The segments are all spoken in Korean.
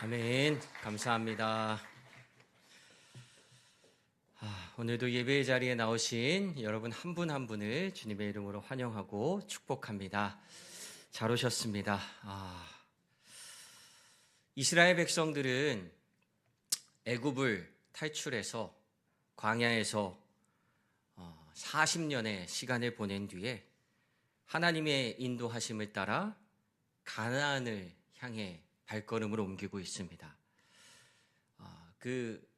아멘. 감사합니다. 오늘도 예배의 자리에 나오신 여러분 한 분 한 분을 주님의 이름으로 환영하고 축복합니다. 잘 오셨습니다. 이스라엘 백성들은 애굽을 탈출해서 광야에서 40년의 시간을 보낸 뒤에 하나님의 인도하심을 따라 가나안을 향해 발걸음을 옮기고 있습니다. 그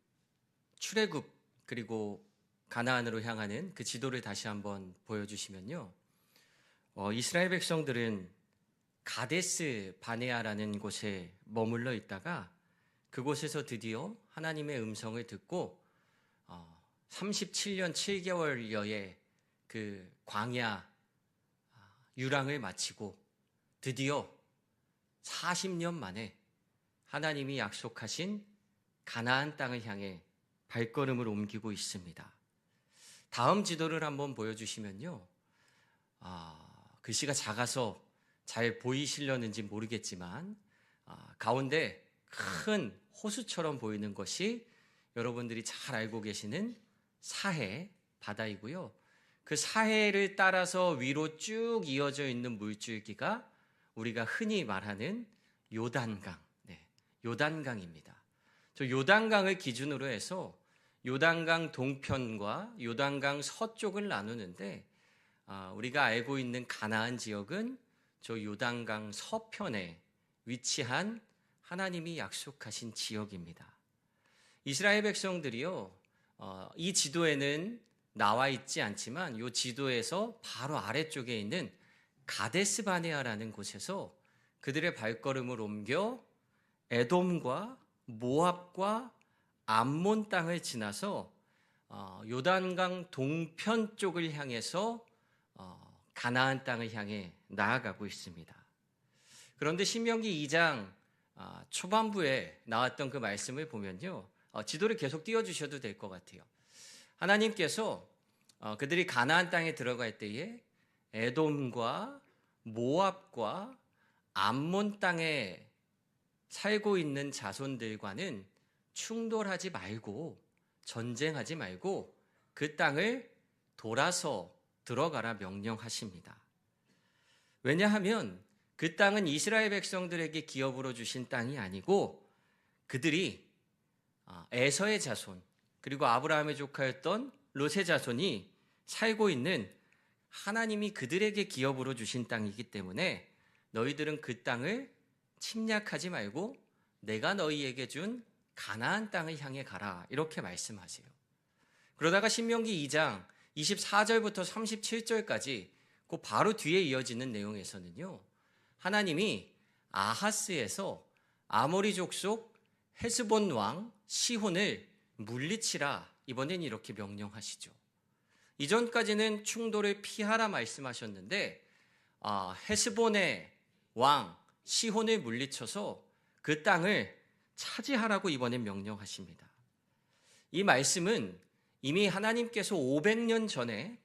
출애굽 그리고 가나안으로 향하는 그 지도를 다시 한번 보여주시면요, 이스라엘 백성들은 가데스 바네아라는 곳에 머물러 있다가 그곳에서 드디어 하나님의 음성을 듣고 37년 7개월여의 그 광야 유랑을 마치고 드디어 40년 만에 하나님이 약속하신 가나안 땅을 향해 발걸음을 옮기고 있습니다. 다음 지도를 한번 보여주시면요, 글씨가 작아서 잘 보이시려는지 모르겠지만 가운데 큰 호수처럼 보이는 것이 여러분들이 잘 알고 계시는 사해 바다이고요. 그 사해를 따라서 위로 쭉 이어져 있는 물줄기가 우리가 흔히 말하는 요단강, 요단강입니다. 저 요단강을 기준으로 해서 요단강 동편과 요단강 서쪽을 나누는데 우리가 알고 있는 가나안 지역은 저 요단강 서편에 위치한 하나님이 약속하신 지역입니다. 이스라엘 백성들이요, 이 지도에는 나와 있지 않지만 이 지도에서 바로 아래쪽에 있는 가데스 바네아라는 곳에서 그들의 발걸음을 옮겨 에돔과 모압과 암몬 땅을 지나서 요단강 동편 쪽을 향해서 가나안 땅을 향해 나아가고 있습니다. 그런데 신명기 2장 초반부에 나왔던 그 말씀을 보면요, 지도를 계속 띄워주셔도 될 것 같아요. 하나님께서 그들이 가나안 땅에 들어갈 때에 에돔과 모압과 암몬 땅에 살고 있는 자손들과는 충돌하지 말고 전쟁하지 말고 그 땅을 돌아서 들어가라 명령하십니다. 왜냐하면 그 땅은 이스라엘 백성들에게 기업으로 주신 땅이 아니고 그들이 에서의 자손 그리고 아브라함의 조카였던 롯의 자손이 살고 있는 하나님이 그들에게 기업으로 주신 땅이기 때문에 너희들은 그 땅을 침략하지 말고 내가 너희에게 준 가나안 땅을 향해 가라, 이렇게 말씀하세요. 그러다가 신명기 2장 24절부터 37절까지 그 바로 뒤에 이어지는 내용에서는요, 하나님이 아하스에서 아모리 족속 헤스본 왕 시혼을 물리치라, 이번엔 이렇게 명령하시죠. 이전까지는 충돌을 피하라 말씀하셨는데 헤스본의 왕 시혼을 물리쳐서 그 땅을 차지하라고 이번엔 명령하십니다. 이 말씀은 이미 하나님께서 500년 전에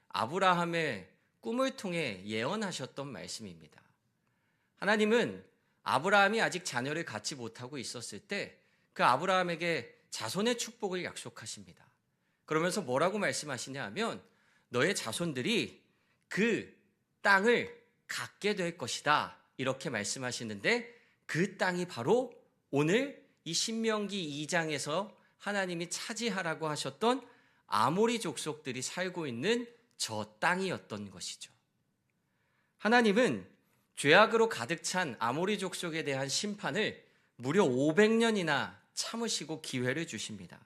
아브라함의 꿈을 통해 예언하셨던 말씀입니다. 하나님은 아브라함이 아직 자녀를 갖지 못하고 있었을 때 그 아브라함에게 자손의 축복을 약속하십니다. 그러면서 뭐라고 말씀하시냐 하면 너의 자손들이 그 땅을 갖게 될 것이다, 이렇게 말씀하시는데 그 땅이 바로 오늘 이 신명기 2장에서 하나님이 차지하라고 하셨던 아모리 족속들이 살고 있는 저 땅이었던 것이죠. 하나님은 죄악으로 가득 찬 아모리 족속에 대한 심판을 무려 500년이나 참으시고 기회를 주십니다.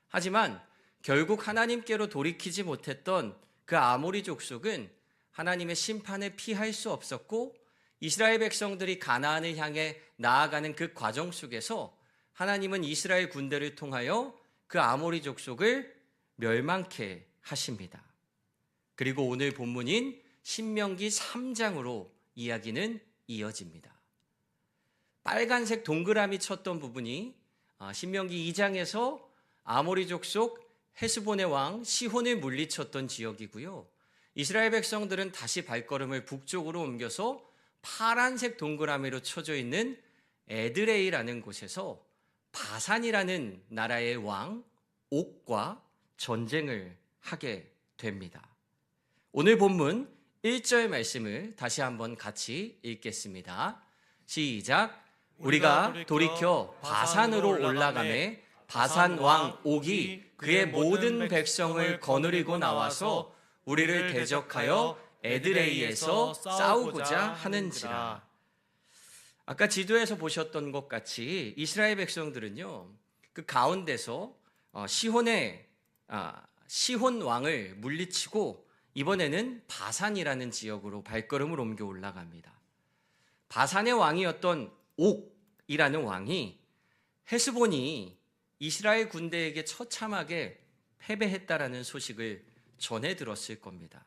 하지만 결국 하나님께로 돌이키지 못했던 그 아모리 족속은 하나님의 심판을 피할 수 없었고 이스라엘 백성들이 가나안을 향해 나아가는 그 과정 속에서 하나님은 이스라엘 군대를 통하여 그 아모리 족속을 멸망케 하십니다. 그리고 오늘 본문인 신명기 3장으로 이야기는 이어집니다. 빨간색 동그라미 쳤던 부분이 신명기 2장에서 아모리 족속 헤스본의 왕 시혼을 물리쳤던 지역이고요. 이스라엘 백성들은 다시 발걸음을 북쪽으로 옮겨서 파란색 동그라미로 쳐져 있는 에드레이라는 곳에서 바산이라는 나라의 왕 옥과 전쟁을 하게 됩니다. 오늘 본문 1절 말씀을 다시 한번 같이 읽겠습니다. 시작. 우리가 돌이켜 바산으로 올라가매 바산 왕 옥이 그의 모든 백성을 거느리고 나와서 우리를 대적하여 에드레이에서 싸우고자 하는지라. 아까 지도에서 보셨던 것 같이 이스라엘 백성들은요, 그 가운데서 시혼 왕을 물리치고 이번에는 바산이라는 지역으로 발걸음을 옮겨 올라갑니다. 바산의 왕이었던 옥이라는 왕이 헤스본이 이스라엘 군대에게 처참하게 패배했다라는 소식을 전해 들었을 겁니다.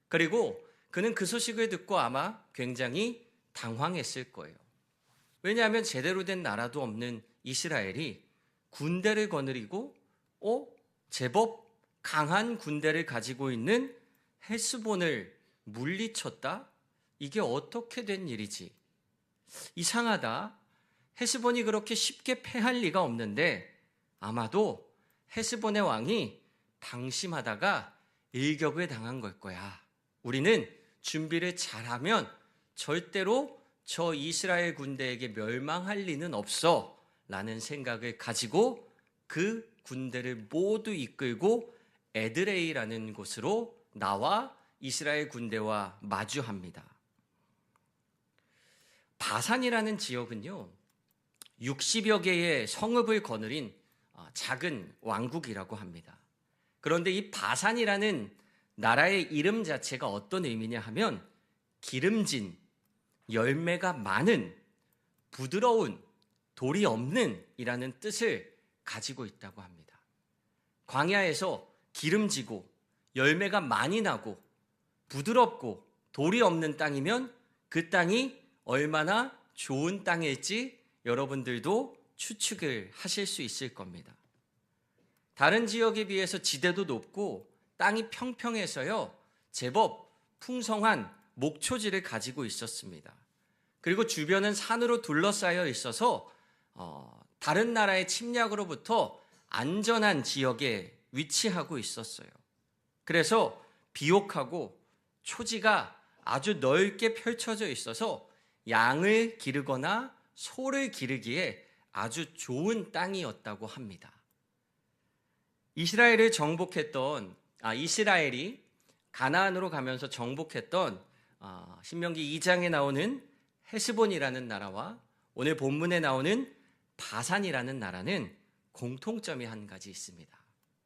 그리고 그는 그 소식을 듣고 아마 굉장히 당황했을 거예요. 왜냐하면 제대로 된 나라도 없는 이스라엘이 군대를 거느리고 제법 강한 군대를 가지고 있는 헤스본을 물리쳤다? 이게 어떻게 된 일이지? 이상하다. 헤스본이 그렇게 쉽게 패할 리가 없는데 아마도 헤스본의 왕이 방심하다가 일격을 당한 걸 거야. 우리는 준비를 잘하면 절대로 저 이스라엘 군대에게 멸망할 리는 없어 라는 생각을 가지고 그 군대를 모두 이끌고 에드레이라는 곳으로 나와 이스라엘 군대와 마주합니다. 바산이라는 지역은요, 60여 개의 성읍을 거느린 작은 왕국이라고 합니다. 그런데 이 바산이라는 나라의 이름 자체가 어떤 의미냐 하면 기름진, 열매가 많은, 부드러운, 돌이 없는 이라는 뜻을 가지고 있다고 합니다. 광야에서 기름지고 열매가 많이 나고 부드럽고 돌이 없는 땅이면 그 땅이 얼마나 좋은 땅일지 여러분들도 추측을 하실 수 있을 겁니다. 다른 지역에 비해서 지대도 높고 땅이 평평해서요, 제법 풍성한 목초지를 가지고 있었습니다. 그리고 주변은 산으로 둘러싸여 있어서 다른 나라의 침략으로부터 안전한 지역에 위치하고 있었어요. 그래서 비옥하고 초지가 아주 넓게 펼쳐져 있어서 양을 기르거나 소를 기르기에 아주 좋은 땅이었다고 합니다. 이스라엘이 가나안으로 가면서 정복했던 신명기 2장에 나오는 헤스본이라는 나라와 오늘 본문에 나오는 바산이라는 나라는 공통점이 한 가지 있습니다.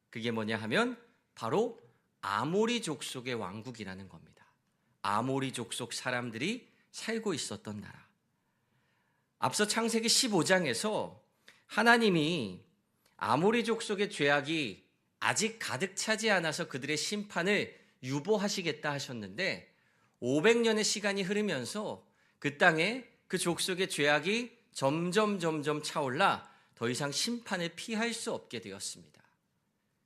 그게 뭐냐 하면 바로 아모리 족속의 왕국이라는 겁니다. 아모리 족속 사람들이 살고 있었던 나라. 앞서 창세기 15장에서 하나님이 아모리 족속의 죄악이 아직 가득 차지 않아서 그들의 심판을 유보하시겠다 하셨는데 500년의 시간이 흐르면서 그 땅에 그 족속의 죄악이 점점 차올라 더 이상 심판을 피할 수 없게 되었습니다.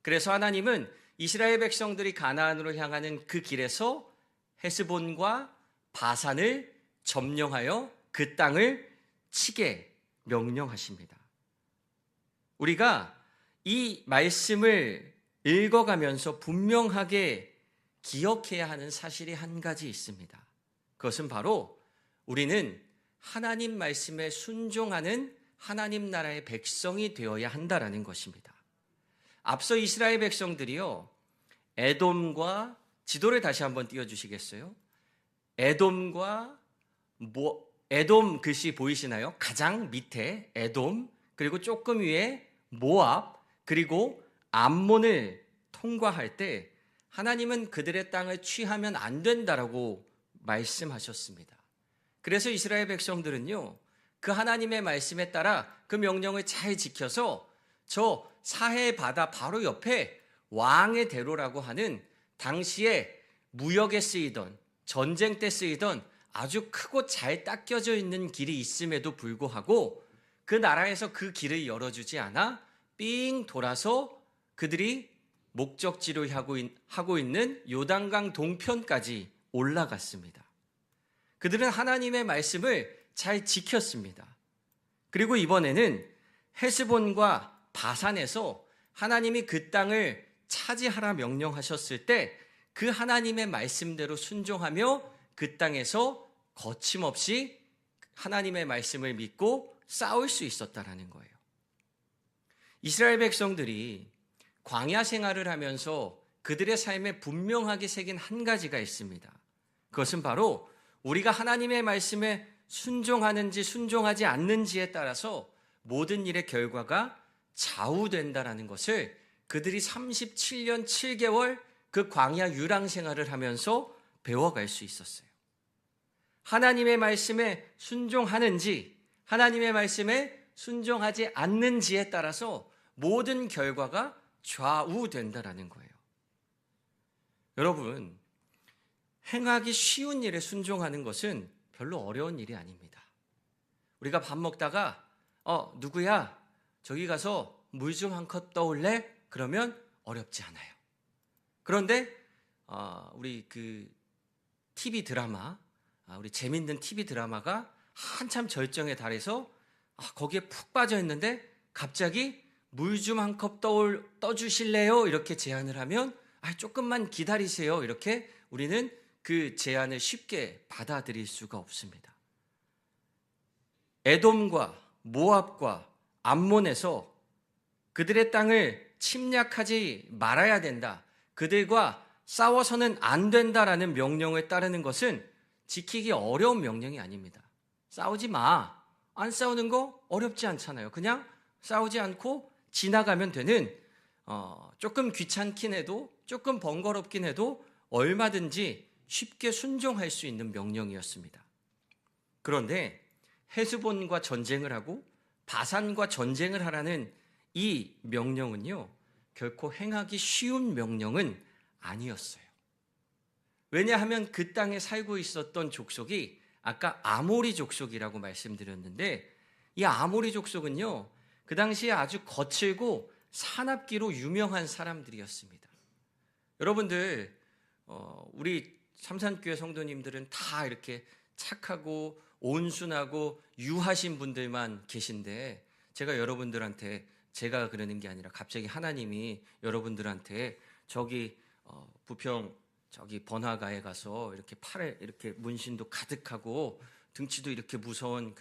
그래서 하나님은 이스라엘 백성들이 가나안으로 향하는 그 길에서 헤스본과 바산을 점령하여 그 땅을 치게 명령하십니다. 우리가 이 말씀을 읽어가면서 분명하게 기억해야 하는 사실이 한 가지 있습니다. 그것은 바로 우리는 하나님 말씀에 순종하는 하나님 나라의 백성이 되어야 한다라는 것입니다. 앞서 이스라엘 백성들이요, 에돔과 지도를 다시 한번 띄워주시겠어요? 에돔 글씨 보이시나요? 가장 밑에 에돔, 그리고 조금 위에 모압, 그리고 암몬을 통과할 때 하나님은 그들의 땅을 취하면 안 된다라고 말씀하셨습니다. 그래서 이스라엘 백성들은요, 그 하나님의 말씀에 따라 그 명령을 잘 지켜서 저 사해 바다 바로 옆에 왕의 대로라고 하는 당시에 무역에 쓰이던, 전쟁 때 쓰이던 아주 크고 잘 닦여져 있는 길이 있음에도 불구하고 그 나라에서 그 길을 열어주지 않아 삥 돌아서 그들이 목적지로 하고 있는 요단강 동편까지 올라갔습니다. 그들은 하나님의 말씀을 잘 지켰습니다. 그리고 이번에는 헤스본과 바산에서 하나님이 그 땅을 차지하라 명령하셨을 때 그 하나님의 말씀대로 순종하며 그 땅에서 거침없이 하나님의 말씀을 믿고 싸울 수 있었다라는 거예요. 이스라엘 백성들이 광야 생활을 하면서 그들의 삶에 분명하게 새긴 한 가지가 있습니다. 그것은 바로 우리가 하나님의 말씀에 순종하는지 순종하지 않는지에 따라서 모든 일의 결과가 좌우된다라는 것을 그들이 37년 7개월 그 광야 유랑 생활을 하면서 배워갈 수 있었어요. 하나님의 말씀에 순종하는지 하나님의 말씀에 순종하지 않는지에 따라서 모든 결과가 좌우된다라는 거예요. 여러분, 행하기 쉬운 일에 순종하는 것은 별로 어려운 일이 아닙니다. 우리가 밥 먹다가 누구야? 저기 가서 물 좀 한 컵 떠올래? 그러면 어렵지 않아요. 그런데 우리 그 TV 드라마, 우리 재밌는 TV 드라마가 한참 절정에 달해서 거기에 푹 빠져 있는데 갑자기 물 좀 한 컵 떠주실래요? 이렇게 제안을 하면 조금만 기다리세요. 이렇게 우리는 그 제안을 쉽게 받아들일 수가 없습니다. 에돔과 모압과 암몬에서 그들의 땅을 침략하지 말아야 된다. 그들과 싸워서는 안 된다라는 명령을 따르는 것은 지키기 어려운 명령이 아닙니다. 싸우지 마. 안 싸우는 거 어렵지 않잖아요. 그냥 싸우지 않고 지나가면 되는 조금 귀찮긴 해도 조금 번거롭긴 해도 얼마든지 쉽게 순종할 수 있는 명령이었습니다. 그런데 헤스본과 전쟁을 하고 바산과 전쟁을 하라는 이 명령은요, 결코 행하기 쉬운 명령은 아니었어요. 왜냐하면 그 땅에 살고 있었던 족속이 아까 아모리 족속이라고 말씀드렸는데 이 아모리 족속은요, 그 당시에 아주 거칠고 사납기로 유명한 사람들이었습니다. 여러분들 우리 삼산교회 성도님들은 다 이렇게 착하고 온순하고 유하신 분들만 계신데 제가 여러분들한테 제가 그러는 게 아니라 갑자기 하나님이 여러분들한테 저기 부평 저기 번화가에 가서 이렇게 팔에 이렇게 문신도 가득하고 등치도 이렇게 무서운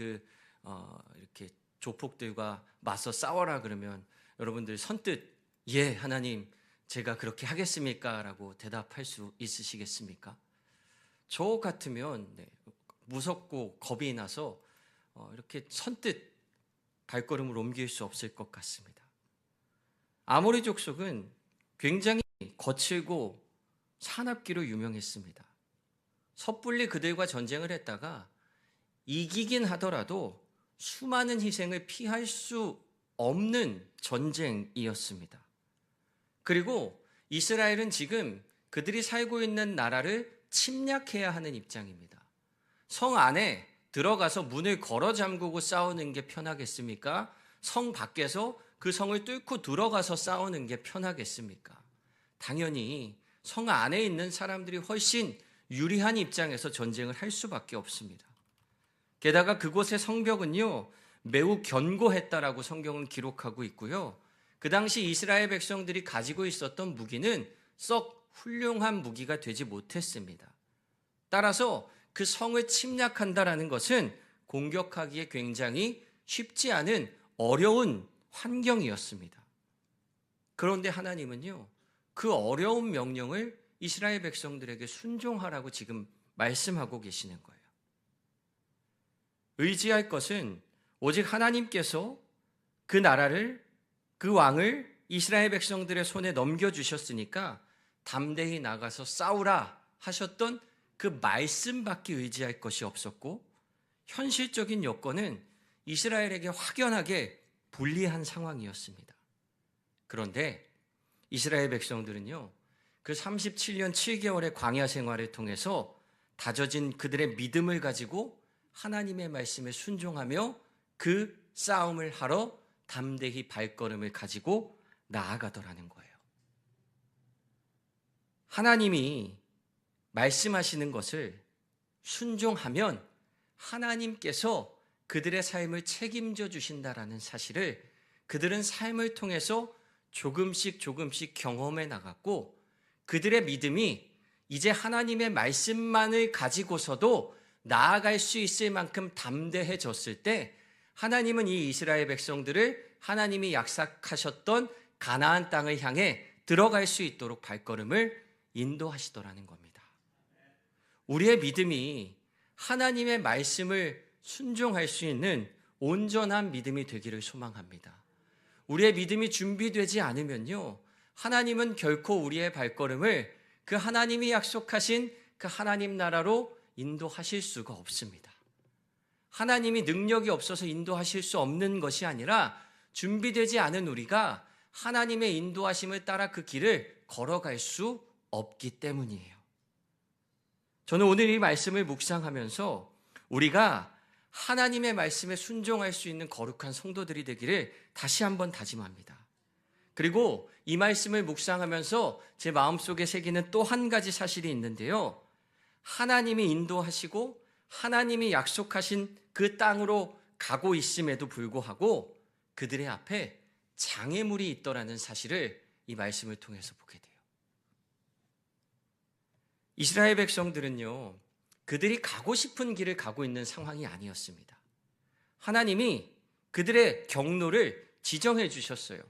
이렇게 조폭들과 맞서 싸워라 그러면 여러분들 선뜻 예 하나님 제가 그렇게 하겠습니까? 라고 대답할 수 있으시겠습니까? 저 같으면 무섭고 겁이 나서 이렇게 선뜻 발걸음을 옮길 수 없을 것 같습니다. 아모리 족속은 굉장히 거칠고 사납기로 유명했습니다. 섣불리 그들과 전쟁을 했다가 이기긴 하더라도 수많은 희생을 피할 수 없는 전쟁이었습니다. 그리고 이스라엘은 지금 그들이 살고 있는 나라를 침략해야 하는 입장입니다. 성 안에 들어가서 문을 걸어 잠그고 싸우는 게 편하겠습니까? 성 밖에서 그 성을 뚫고 들어가서 싸우는 게 편하겠습니까? 당연히 성 안에 있는 사람들이 훨씬 유리한 입장에서 전쟁을 할 수밖에 없습니다. 게다가 그곳의 성벽은요, 매우 견고했다라고 성경은 기록하고 있고요. 그 당시 이스라엘 백성들이 가지고 있었던 무기는 썩 훌륭한 무기가 되지 못했습니다. 따라서 그 성을 침략한다라는 것은 공격하기에 굉장히 쉽지 않은 어려운 환경이었습니다. 그런데 하나님은요, 그 어려운 명령을 이스라엘 백성들에게 순종하라고 지금 말씀하고 계시는 거예요. 의지할 것은 오직 하나님께서 그 나라를, 그 왕을 이스라엘 백성들의 손에 넘겨주셨으니까 담대히 나가서 싸우라 하셨던 그 말씀밖에 의지할 것이 없었고 현실적인 여건은 이스라엘에게 확연하게 불리한 상황이었습니다. 그런데 이스라엘 백성들은요, 그 37년 7개월의 광야 생활을 통해서 다져진 그들의 믿음을 가지고 하나님의 말씀에 순종하며 그 싸움을 하러 담대히 발걸음을 가지고 나아가더라는 거예요. 하나님이 말씀하시는 것을 순종하면 하나님께서 그들의 삶을 책임져 주신다라는 사실을 그들은 삶을 통해서 조금씩 경험해 나갔고, 그들의 믿음이 이제 하나님의 말씀만을 가지고서도 나아갈 수 있을 만큼 담대해졌을 때, 하나님은 이 이스라엘 백성들을 하나님이 약속하셨던 가나안 땅을 향해 들어갈 수 있도록 발걸음을 인도하시더라는 겁니다. 우리의 믿음이 하나님의 말씀을 순종할 수 있는 온전한 믿음이 되기를 소망합니다. 우리의 믿음이 준비되지 않으면요, 하나님은 결코 우리의 발걸음을 그 하나님이 약속하신 그 하나님 나라로 인도하실 수가 없습니다. 하나님이 능력이 없어서 인도하실 수 없는 것이 아니라 준비되지 않은 우리가 하나님의 인도하심을 따라 그 길을 걸어갈 수 없기 때문이에요. 저는 오늘 이 말씀을 묵상하면서 우리가 하나님의 말씀에 순종할 수 있는 거룩한 성도들이 되기를 다시 한번 다짐합니다. 그리고 이 말씀을 묵상하면서 제 마음속에 새기는 또 한 가지 사실이 있는데요. 하나님이 인도하시고 하나님이 약속하신 그 땅으로 가고 있음에도 불구하고 그들의 앞에 장애물이 있더라는 사실을 이 말씀을 통해서 보게 돼요. 이스라엘 백성들은요, 그들이 가고 싶은 길을 가고 있는 상황이 아니었습니다. 하나님이 그들의 경로를 지정해 주셨어요.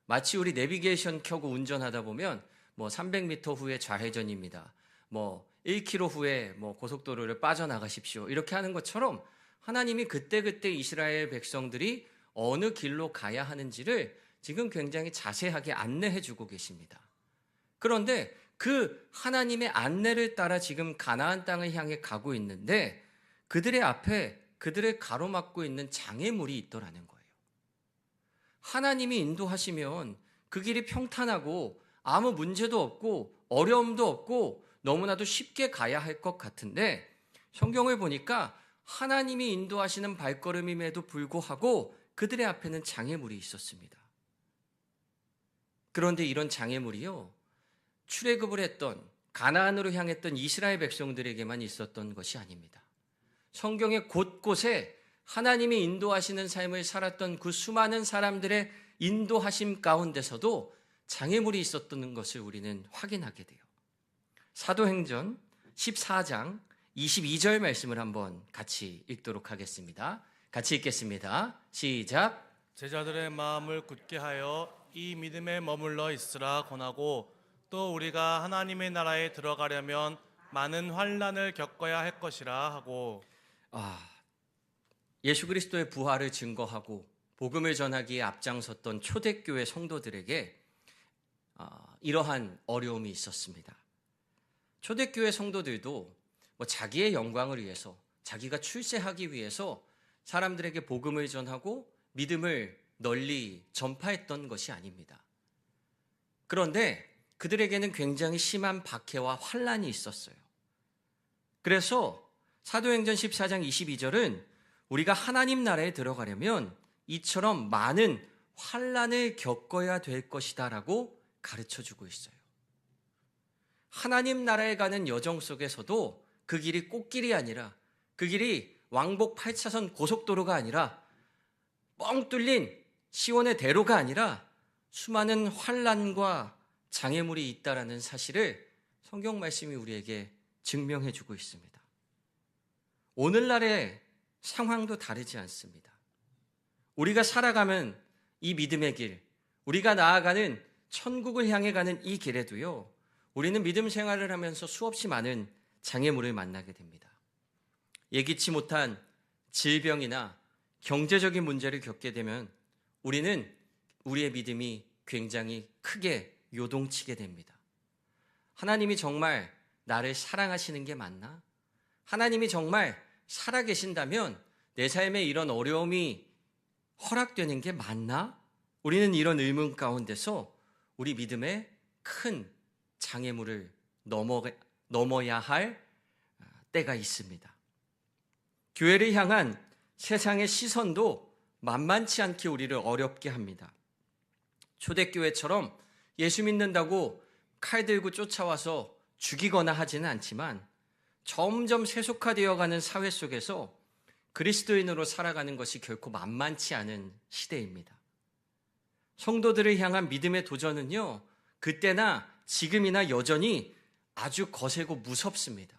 마치 우리 내비게이션 켜고 운전하다 보면 300m 후에 좌회전입니다. 1km 후에 고속도로를 빠져나가십시오. 이렇게 하는 것처럼 하나님이 그때그때 이스라엘 백성들이 어느 길로 가야 하는지를 지금 굉장히 자세하게 안내해 주고 계십니다. 그런데 그 하나님의 안내를 따라 지금 가나안 땅을 향해 가고 있는데 그들의 앞에 그들을 가로막고 있는 장애물이 있더라는 거예요. 하나님이 인도하시면 그 길이 평탄하고 아무 문제도 없고 어려움도 없고 너무나도 쉽게 가야 할 것 같은데, 성경을 보니까 하나님이 인도하시는 발걸음임에도 불구하고 그들의 앞에는 장애물이 있었습니다. 그런데 이런 장애물이요, 출애굽을 했던 가나안으로 향했던 이스라엘 백성들에게만 있었던 것이 아닙니다. 성경의 곳곳에 하나님이 인도하시는 삶을 살았던 그 수많은 사람들의 인도하심 가운데서도 장애물이 있었던 것을 우리는 확인하게 돼요. 사도행전 14장 22절 말씀을 한번 같이 읽도록 하겠습니다. 같이 읽겠습니다. 시작. 제자들의 마음을 굳게 하여 이 믿음에 머물러 있으라 권하고, 또 우리가 하나님의 나라에 들어가려면 많은 환난을 겪어야 할 것이라 하고. 예수 그리스도의 부활을 증거하고 복음을 전하기에 앞장섰던 초대교회 성도들에게 이러한 어려움이 있었습니다. 초대교회 성도들도 자기의 영광을 위해서, 자기가 출세하기 위해서 사람들에게 복음을 전하고 믿음을 널리 전파했던 것이 아닙니다. 그런데 그들에게는 굉장히 심한 박해와 환난이 있었어요. 그래서 사도행전 14장 22절은 우리가 하나님 나라에 들어가려면 이처럼 많은 환난을 겪어야 될 것이다 라고 가르쳐주고 있어요. 하나님 나라에 가는 여정 속에서도 그 길이 꽃길이 아니라, 그 길이 왕복 8차선 고속도로가 아니라, 뻥 뚫린 시온의 대로가 아니라 수많은 환난과 장애물이 있다라는 사실을 성경 말씀이 우리에게 증명해 주고 있습니다. 오늘날의 상황도 다르지 않습니다. 우리가 살아가면 이 믿음의 길, 우리가 나아가는 천국을 향해 가는 이 길에도요, 우리는 믿음 생활을 하면서 수없이 많은 장애물을 만나게 됩니다. 예기치 못한 질병이나 경제적인 문제를 겪게 되면 우리는 우리의 믿음이 굉장히 크게 요동치게 됩니다. 하나님이 정말 나를 사랑하시는 게 맞나? 하나님이 정말 살아계신다면 내 삶에 이런 어려움이 허락되는 게 맞나? 우리는 이런 의문 가운데서 우리 믿음의 큰 장애물을 넘어야 할 때가 있습니다. 교회를 향한 세상의 시선도 만만치 않게 우리를 어렵게 합니다. 초대교회처럼 예수 믿는다고 칼 들고 쫓아와서 죽이거나 하지는 않지만 점점 세속화되어가는 사회 속에서 그리스도인으로 살아가는 것이 결코 만만치 않은 시대입니다. 성도들을 향한 믿음의 도전은요, 그때나 지금이나 여전히 아주 거세고 무섭습니다.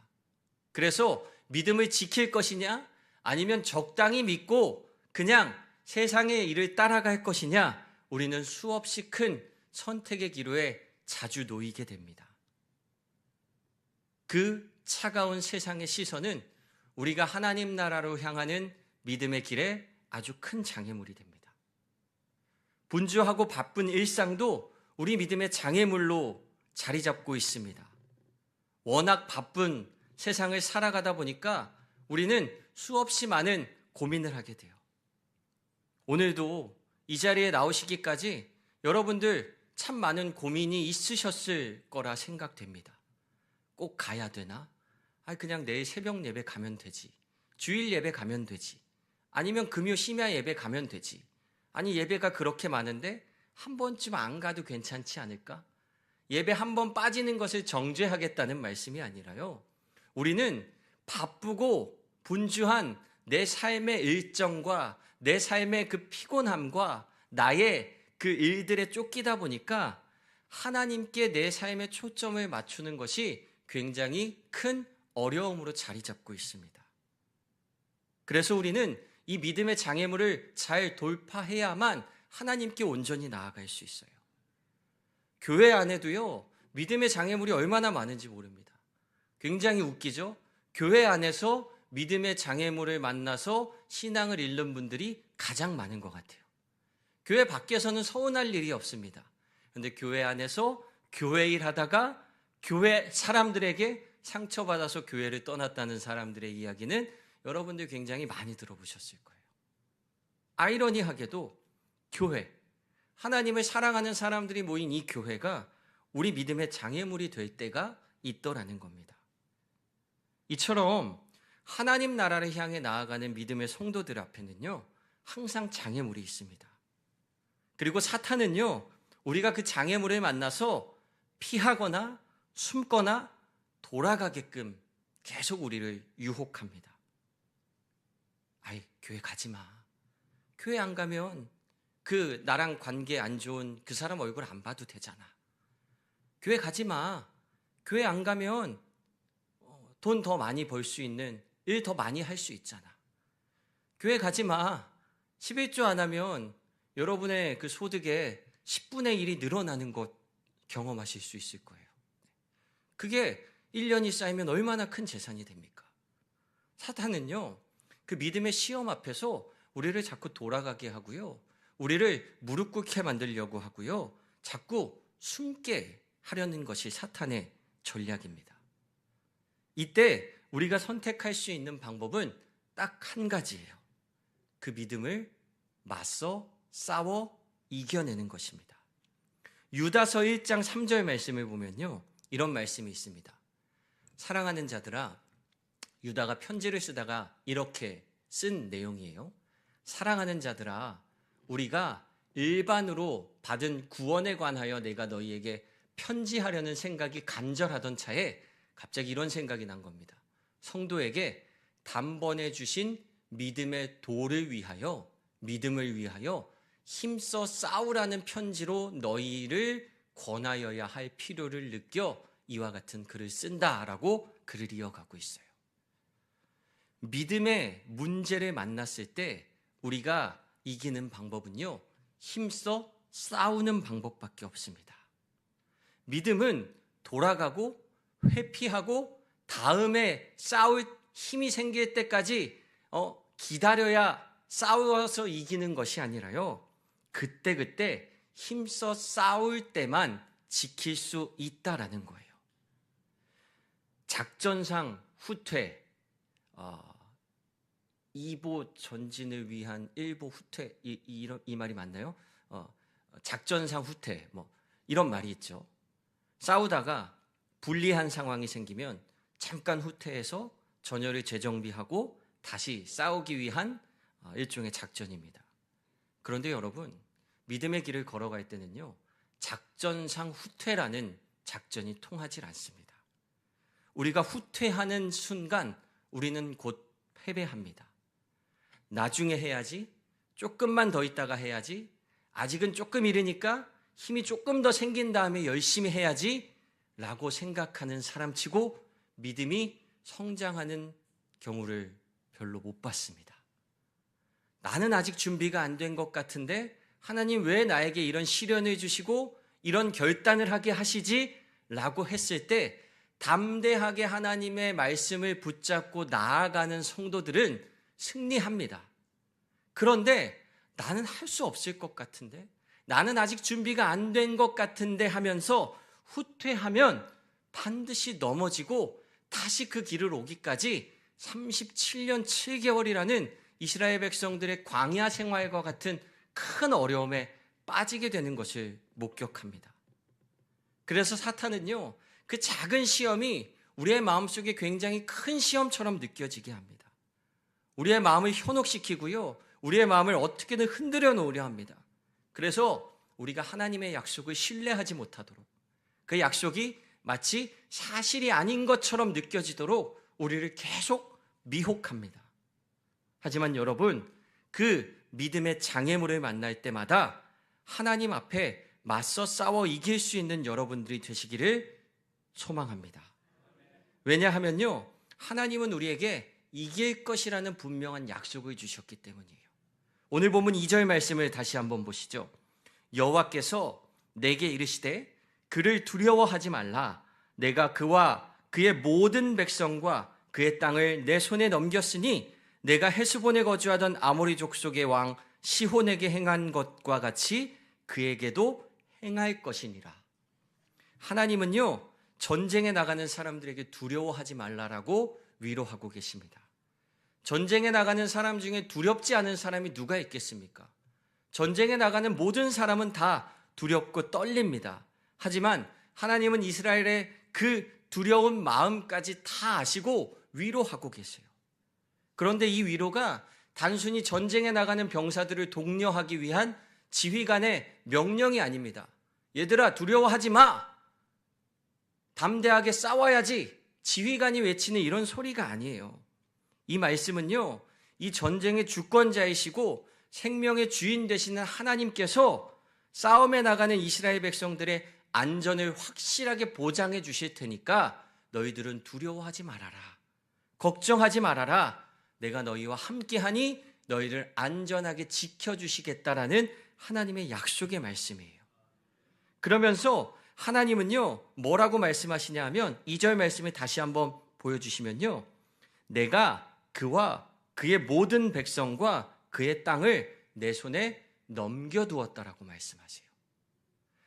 그래서 믿음을 지킬 것이냐, 아니면 적당히 믿고 그냥 세상의 일을 따라갈 것이냐, 우리는 수없이 큰 선택의 기로에 자주 놓이게 됩니다. 그 차가운 세상의 시선은 우리가 하나님 나라로 향하는 믿음의 길에 아주 큰 장애물이 됩니다. 분주하고 바쁜 일상도 우리 믿음의 장애물로 자리 잡고 있습니다. 워낙 바쁜 세상을 살아가다 보니까 우리는 수없이 많은 고민을 하게 돼요. 오늘도 이 자리에 나오시기까지 여러분들 참 많은 고민이 있으셨을 거라 생각됩니다. 꼭 가야 되나? 그냥 내일 새벽 예배 가면 되지. 주일 예배 가면 되지. 아니면 금요 심야 예배 가면 되지. 아니, 예배가 그렇게 많은데 한 번쯤 안 가도 괜찮지 않을까? 예배 한 번 빠지는 것을 정죄하겠다는 말씀이 아니라요. 우리는 바쁘고 분주한 내 삶의 일정과 내 삶의 그 피곤함과 나의 그 일들에 쫓기다 보니까 하나님께 내 삶의 초점을 맞추는 것이 굉장히 큰 어려움으로 자리 잡고 있습니다. 그래서 우리는 이 믿음의 장애물을 잘 돌파해야만 하나님께 온전히 나아갈 수 있어요. 교회 안에도요, 믿음의 장애물이 얼마나 많은지 모릅니다. 굉장히 웃기죠? 교회 안에서 믿음의 장애물을 만나서 신앙을 잃는 분들이 가장 많은 것 같아요. 교회 밖에서는 서운할 일이 없습니다. 그런데 교회 안에서 교회 일 하다가 교회 사람들에게 상처받아서 교회를 떠났다는 사람들의 이야기는 여러분들 굉장히 많이 들어보셨을 거예요. 아이러니하게도 교회, 하나님을 사랑하는 사람들이 모인 이 교회가 우리 믿음의 장애물이 될 때가 있더라는 겁니다. 이처럼 하나님 나라를 향해 나아가는 믿음의 성도들 앞에는요, 항상 장애물이 있습니다. 그리고 사탄은요, 우리가 그 장애물을 만나서 피하거나 숨거나 돌아가게끔 계속 우리를 유혹합니다. 교회 가지 마. 교회 안 가면 그 나랑 관계 안 좋은 그 사람 얼굴 안 봐도 되잖아. 교회 가지 마. 교회 안 가면 돈 더 많이 벌 수 있는 일 더 많이 할 수 있잖아. 교회 가지 마. 11조 안 하면 여러분의 그 소득의 10분의 1이 늘어나는 것 경험하실 수 있을 거예요. 그게 1년이 쌓이면 얼마나 큰 재산이 됩니까? 사탄은요, 그 믿음의 시험 앞에서 우리를 자꾸 돌아가게 하고요, 우리를 무릎 꿇게 만들려고 하고요, 자꾸 숨게 하려는 것이 사탄의 전략입니다. 이때 우리가 선택할 수 있는 방법은 딱 한 가지예요. 그 믿음을 맞서 싸워 이겨내는 것입니다. 유다서 1장 3절 말씀을 보면요, 이런 말씀이 있습니다. 사랑하는 자들아, 유다가 편지를 쓰다가 이렇게 쓴 내용이에요. 사랑하는 자들아, 우리가 일반으로 받은 구원에 관하여 내가 너희에게 편지하려는 생각이 간절하던 차에 갑자기 이런 생각이 난 겁니다. 성도에게 단번에 주신 믿음의 도를 위하여, 믿음을 위하여 힘써 싸우라는 편지로 너희를 권하여야 할 필요를 느껴 이와 같은 글을 쓴다라고 글을 이어가고 있어요. 믿음의 문제를 만났을 때 우리가 이기는 방법은요, 힘써 싸우는 방법밖에 없습니다. 믿음은 돌아가고 회피하고 다음에 싸울 힘이 생길 때까지 기다려야 싸워서 이기는 것이 아니라요, 그때 힘써 싸울 때만 지킬 수 있다라는 거예요. 작전상 후퇴, 2보 전진을 위한 1보 후퇴, 이 말이 맞나요? 작전상 후퇴, 이런 말이 있죠. 싸우다가 불리한 상황이 생기면 잠깐 후퇴해서 전열을 재정비하고 다시 싸우기 위한 일종의 작전입니다. 그런데 여러분, 믿음의 길을 걸어갈 때는요, 작전상 후퇴라는 작전이 통하지 않습니다. 우리가 후퇴하는 순간 우리는 곧 패배합니다. 나중에 해야지, 조금만 더 있다가 해야지, 아직은 조금 이르니까 힘이 조금 더 생긴 다음에 열심히 해야지 라고 생각하는 사람치고 믿음이 성장하는 경우를 별로 못 봤습니다. 나는 아직 준비가 안 된 것 같은데 하나님 왜 나에게 이런 시련을 주시고 이런 결단을 하게 하시지? 라고 했을 때 담대하게 하나님의 말씀을 붙잡고 나아가는 성도들은 승리합니다. 그런데 나는 할 수 없을 것 같은데, 나는 아직 준비가 안 된 것 같은데 하면서 후퇴하면 반드시 넘어지고 다시 그 길을 오기까지 37년 7개월이라는 이스라엘 백성들의 광야 생활과 같은 큰 어려움에 빠지게 되는 것을 목격합니다. 그래서 사탄은요, 그 작은 시험이 우리의 마음속에 굉장히 큰 시험처럼 느껴지게 합니다. 우리의 마음을 현혹시키고요, 우리의 마음을 어떻게든 흔들어 놓으려 합니다. 그래서 우리가 하나님의 약속을 신뢰하지 못하도록, 그 약속이 마치 사실이 아닌 것처럼 느껴지도록 우리를 계속 미혹합니다. 하지만 여러분, 그 믿음의 장애물을 만날 때마다 하나님 앞에 맞서 싸워 이길 수 있는 여러분들이 되시기를 소망합니다. 왜냐하면요, 하나님은 우리에게 이길 것이라는 분명한 약속을 주셨기 때문이에요. 오늘 본문 2절 말씀을 다시 한번 보시죠. 여호와께서 내게 이르시되 그를 두려워하지 말라. 내가 그와 그의 모든 백성과 그의 땅을 내 손에 넘겼으니 내가 헤스본에 거주하던 아모리 족속의 왕 시혼에게 행한 것과 같이 그에게도 행할 것이니라. 하나님은요, 전쟁에 나가는 사람들에게 두려워하지 말라라고 위로하고 계십니다. 전쟁에 나가는 사람 중에 두렵지 않은 사람이 누가 있겠습니까? 전쟁에 나가는 모든 사람은 다 두렵고 떨립니다. 하지만 하나님은 이스라엘의 그 두려운 마음까지 다 아시고 위로하고 계세요. 그런데 이 위로가 단순히 전쟁에 나가는 병사들을 독려하기 위한 지휘관의 명령이 아닙니다. 얘들아, 두려워하지 마! 담대하게 싸워야지! 지휘관이 외치는 이런 소리가 아니에요. 이 말씀은요, 이 전쟁의 주권자이시고 생명의 주인 되시는 하나님께서 싸움에 나가는 이스라엘 백성들의 안전을 확실하게 보장해 주실 테니까 너희들은 두려워하지 말아라. 걱정하지 말아라. 내가 너희와 함께하니 너희를 안전하게 지켜주시겠다라는 하나님의 약속의 말씀이에요. 그러면서 하나님은요, 뭐라고 말씀하시냐 하면 2절 말씀을 다시 한번 보여주시면요, 내가 그와 그의 모든 백성과 그의 땅을 내 손에 넘겨두었다라고 말씀하세요.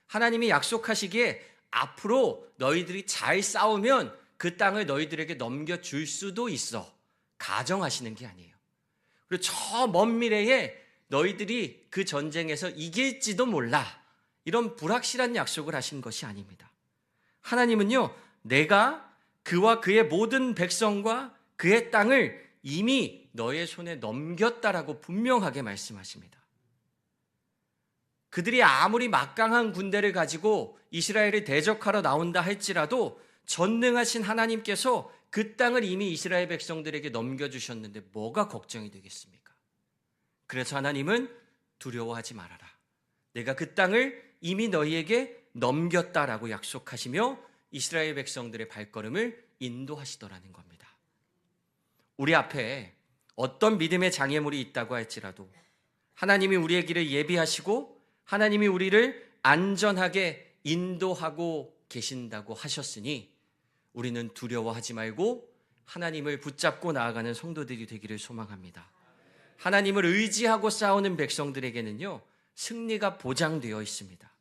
하나님이 약속하시기에 앞으로 너희들이 잘 싸우면 그 땅을 너희들에게 넘겨줄 수도 있어. 가정하시는 게 아니에요. 그리고 저 먼 미래에 너희들이 그 전쟁에서 이길지도 몰라. 이런 불확실한 약속을 하신 것이 아닙니다. 하나님은요, 내가 그와 그의 모든 백성과 그의 땅을 이미 너의 손에 넘겼다라고 분명하게 말씀하십니다. 그들이 아무리 막강한 군대를 가지고 이스라엘을 대적하러 나온다 할지라도 전능하신 하나님께서 그 땅을 이미 이스라엘 백성들에게 넘겨주셨는데 뭐가 걱정이 되겠습니까? 그래서 하나님은 두려워하지 말아라. 내가 그 땅을 이미 너희에게 넘겼다라고 약속하시며 이스라엘 백성들의 발걸음을 인도하시더라는 겁니다. 우리 앞에 어떤 믿음의 장애물이 있다고 할지라도 하나님이 우리의 길을 예비하시고 하나님이 우리를 안전하게 인도하고 계신다고 하셨으니 우리는 두려워하지 말고 하나님을 붙잡고 나아가는 성도들이 되기를 소망합니다. 하나님을 의지하고 싸우는 백성들에게는요, 승리가 보장되어 있습니다.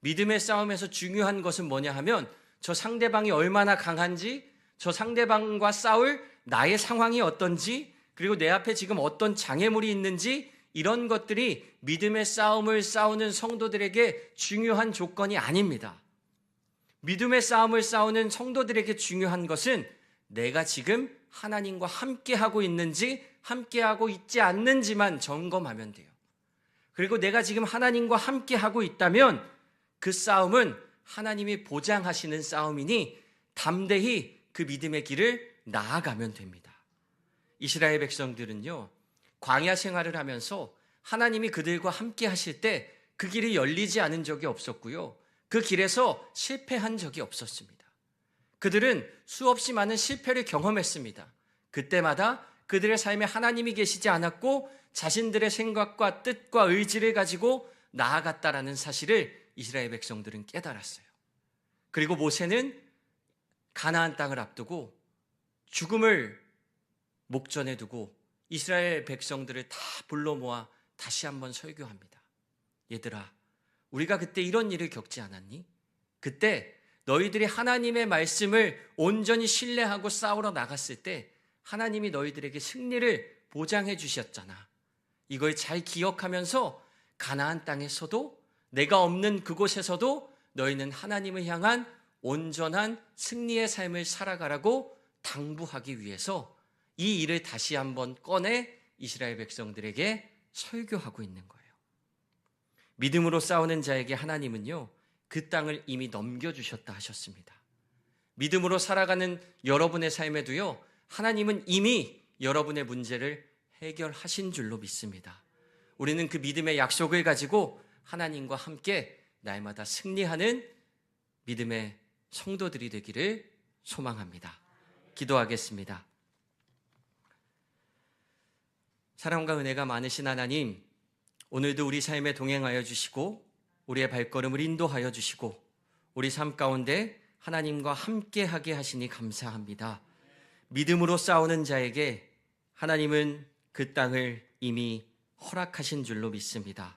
믿음의 싸움에서 중요한 것은 뭐냐 하면 저 상대방이 얼마나 강한지, 저 상대방과 싸울 나의 상황이 어떤지, 그리고 내 앞에 지금 어떤 장애물이 있는지, 이런 것들이 믿음의 싸움을 싸우는 성도들에게 중요한 조건이 아닙니다. 믿음의 싸움을 싸우는 성도들에게 중요한 것은 내가 지금 하나님과 함께하고 있는지 함께하고 있지 않는지만 점검하면 돼요. 그리고 내가 지금 하나님과 함께하고 있다면 그 싸움은 하나님이 보장하시는 싸움이니 담대히 그 믿음의 길을 나아가면 됩니다. 이스라엘 백성들은요, 광야 생활을 하면서 하나님이 그들과 함께 하실 때 그 길이 열리지 않은 적이 없었고요. 그 길에서 실패한 적이 없었습니다. 그들은 수없이 많은 실패를 경험했습니다. 그때마다 그들의 삶에 하나님이 계시지 않았고 자신들의 생각과 뜻과 의지를 가지고 나아갔다라는 사실을 이스라엘 백성들은 깨달았어요. 그리고 모세는 가나안 땅을 앞두고 죽음을 목전에 두고 이스라엘 백성들을 다 불러 모아 다시 한번 설교합니다. 얘들아, 우리가 그때 이런 일을 겪지 않았니? 그때 너희들이 하나님의 말씀을 온전히 신뢰하고 싸우러 나갔을 때 하나님이 너희들에게 승리를 보장해 주셨잖아. 이걸 잘 기억하면서 가나안 땅에서도 내가 없는 그곳에서도 너희는 하나님을 향한 온전한 승리의 삶을 살아가라고 당부하기 위해서 이 일을 다시 한번 꺼내 이스라엘 백성들에게 설교하고 있는 거예요. 믿음으로 싸우는 자에게 하나님은요, 그 땅을 이미 넘겨주셨다 하셨습니다. 믿음으로 살아가는 여러분의 삶에도요, 하나님은 이미 여러분의 문제를 해결하신 줄로 믿습니다. 우리는 그 믿음의 약속을 가지고 하나님과 함께 날마다 승리하는 믿음의 성도들이 되기를 소망합니다. 기도하겠습니다. 사랑과 은혜가 많으신 하나님, 오늘도 우리 삶에 동행하여 주시고 우리의 발걸음을 인도하여 주시고 우리 삶 가운데 하나님과 함께하게 하시니 감사합니다. 믿음으로 싸우는 자에게 하나님은 그 땅을 이미 허락하신 줄로 믿습니다.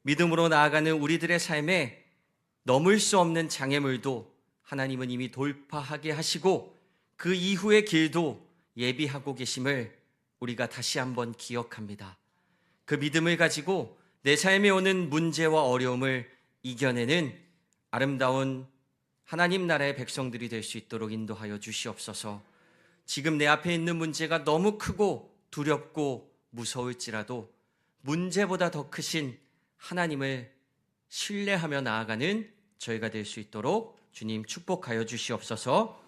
믿음으로 나아가는 우리들의 삶에 넘을 수 없는 장애물도 하나님은 이미 돌파하게 하시고 그 이후의 길도 예비하고 계심을 우리가 다시 한번 기억합니다. 그 믿음을 가지고 내 삶에 오는 문제와 어려움을 이겨내는 아름다운 하나님 나라의 백성들이 될 수 있도록 인도하여 주시옵소서. 지금 내 앞에 있는 문제가 너무 크고 두렵고 무서울지라도 문제보다 더 크신 하나님을 신뢰하며 나아가는 저희가 될 수 있도록 주님 축복하여 주시옵소서.